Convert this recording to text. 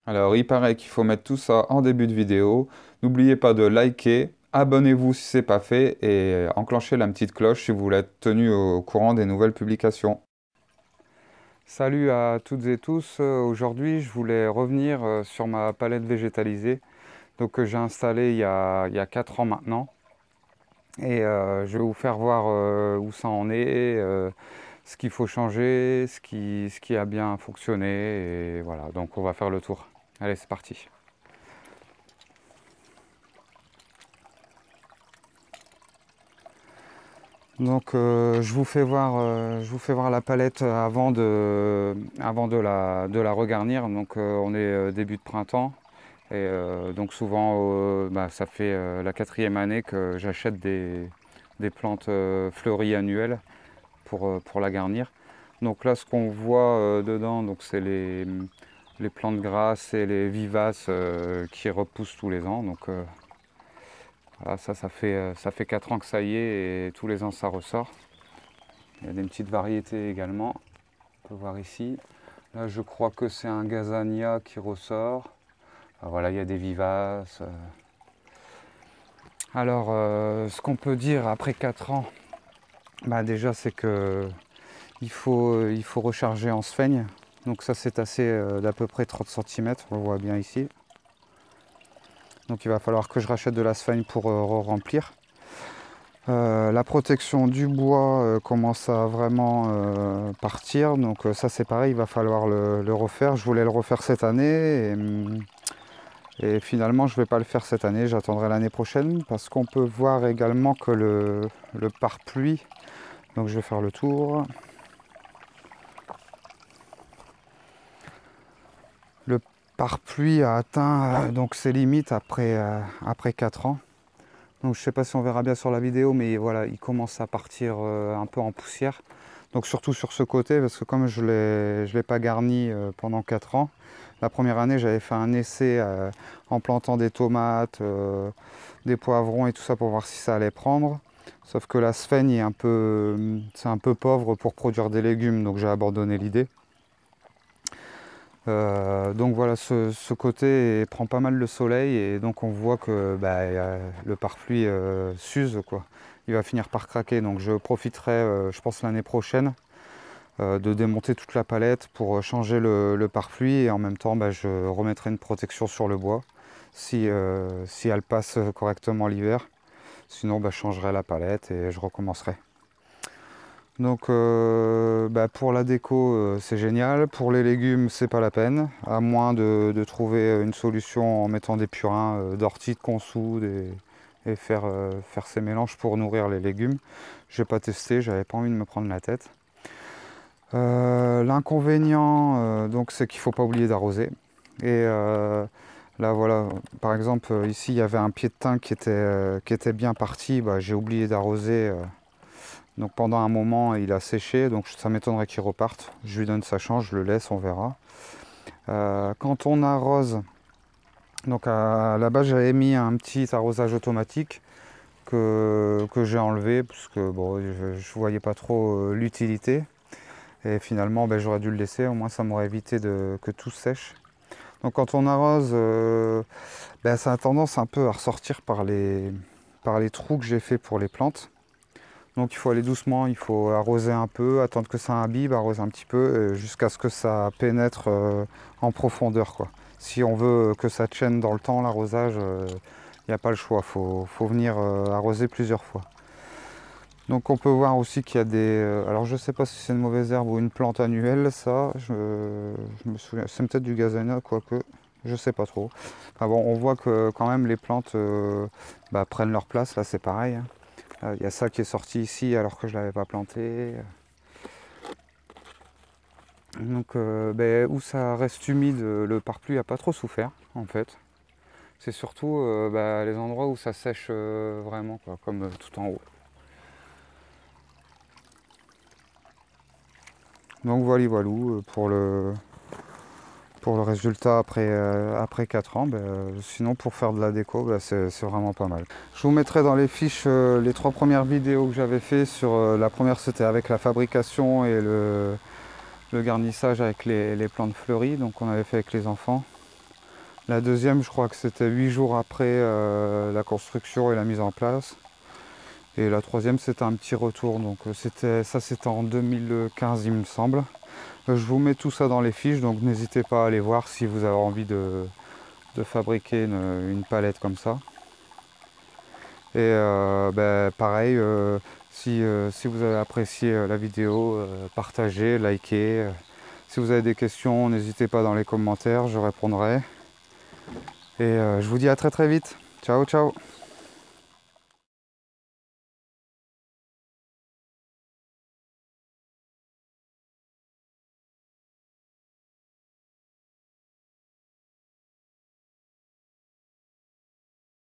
Alors, il paraît qu'il faut mettre tout ça en début de vidéo. N'oubliez pas de liker, abonnez-vous si ce n'est pas fait et enclenchez la petite cloche si vous voulez être tenu au courant des nouvelles publications. Salut à toutes et tous. Aujourd'hui, je voulais revenir sur ma palette végétalisée que j'ai installée il y a 4 ans maintenant. Et je vais vous faire voir où ça en est, ce qu'il faut changer, ce qui a bien fonctionné. Et voilà, donc on va faire le tour. Allez, c'est parti. Donc je vous fais voir la palette avant de la regarnir. Donc on est début de printemps et donc souvent ça fait la 4e année que j'achète des plantes fleuries annuelles pour la garnir. Donc là ce qu'on voit dedans donc c'est les plantes grasses et les vivaces qui repoussent tous les ans. Donc voilà, ça fait 4 ans que ça y est et tous les ans ça ressort. Il y a des petites variétés également, on peut voir ici. Là je crois que c'est un gazania qui ressort. Ah, voilà, il y a des vivaces. Alors ce qu'on peut dire après 4 ans, déjà c'est que il faut recharger en sphaigne. Donc ça c'est assez d'à peu près 30 cm, on le voit bien ici. Donc il va falloir que je rachète de la sphaigne pour remplir. La protection du bois commence à vraiment partir, donc ça c'est pareil, il va falloir le refaire. Je voulais le refaire cette année et finalement je ne vais pas le faire cette année, j'attendrai l'année prochaine parce qu'on peut voir également que le pare-pluie, donc je vais faire le tour. Le pare-pluie a atteint donc ses limites après 4 ans. Donc je ne sais pas si on verra bien sur la vidéo, mais voilà, il commence à partir un peu en poussière. Donc surtout sur ce côté, parce que comme je ne l'ai pas garni pendant 4 ans, la première année j'avais fait un essai en plantant des tomates, des poivrons et tout ça pour voir si ça allait prendre. Sauf que la sphaigne c'est un peu pauvre pour produire des légumes, donc j'ai abandonné l'idée. Donc voilà, ce côté prend pas mal le soleil et donc on voit que le pare-pluie s'use, quoi. Il va finir par craquer, donc je profiterai, je pense l'année prochaine, de démonter toute la palette pour changer le pare-pluie et en même temps je remettrai une protection sur le bois si elle passe correctement l'hiver. Sinon je changerai la palette et je recommencerai. Donc pour la déco c'est génial, pour les légumes c'est pas la peine, à moins de trouver une solution en mettant des purins d'ortie qu'on soude et faire ces mélanges pour nourrir les légumes. J'ai pas testé, j'avais pas envie de me prendre la tête. L'inconvénient donc c'est qu'il faut pas oublier d'arroser. Et là voilà, par exemple ici il y avait un pied de thym qui était bien parti, j'ai oublié d'arroser. Donc pendant un moment il a séché, donc ça m'étonnerait qu'il reparte. Je lui donne sa chance, je le laisse, on verra. Quand on arrose, donc à la base j'avais mis un petit arrosage automatique que j'ai enlevé parce que bon, je voyais pas trop l'utilité. Et finalement j'aurais dû le laisser, au moins ça m'aurait évité que tout sèche. Donc quand on arrose, ça a tendance un peu à ressortir par les trous que j'ai fait pour les plantes. Donc il faut aller doucement, il faut arroser un peu, attendre que ça imbibe, arroser un petit peu, jusqu'à ce que ça pénètre en profondeur, quoi. Si on veut que ça tienne dans le temps, l'arrosage, il n'y a pas le choix, faut venir arroser plusieurs fois. Donc on peut voir aussi qu'il y a alors je ne sais pas si c'est une mauvaise herbe ou une plante annuelle, ça, je me souviens, c'est peut-être du gazania, quoique, je sais pas trop. Enfin bon, on voit que quand même les plantes prennent leur place, là c'est pareil, hein. Il y a ça qui est sorti ici alors que je ne l'avais pas planté. Donc où ça reste humide, le pare-pluie n'a pas trop souffert en fait. C'est surtout les endroits où ça sèche vraiment, quoi, comme tout en haut. Donc voilà, pour le résultat après 4 ans. Sinon pour faire de la déco, c'est vraiment pas mal. Je vous mettrai dans les fiches les 3 premières vidéos que j'avais fait sur la première, c'était avec la fabrication et le garnissage avec les plantes fleuries, donc on avait fait avec les enfants. La deuxième, je crois que c'était 8 jours après la construction et la mise en place. Et la troisième, c'était un petit retour. Donc c'était en 2015, il me semble. Je vous mets tout ça dans les fiches, donc n'hésitez pas à aller voir si vous avez envie de fabriquer une palette comme ça. Et pareil, si vous avez apprécié la vidéo, partagez, likez. Si vous avez des questions, n'hésitez pas dans les commentaires, je répondrai. Et je vous dis à très très vite. Ciao ciao.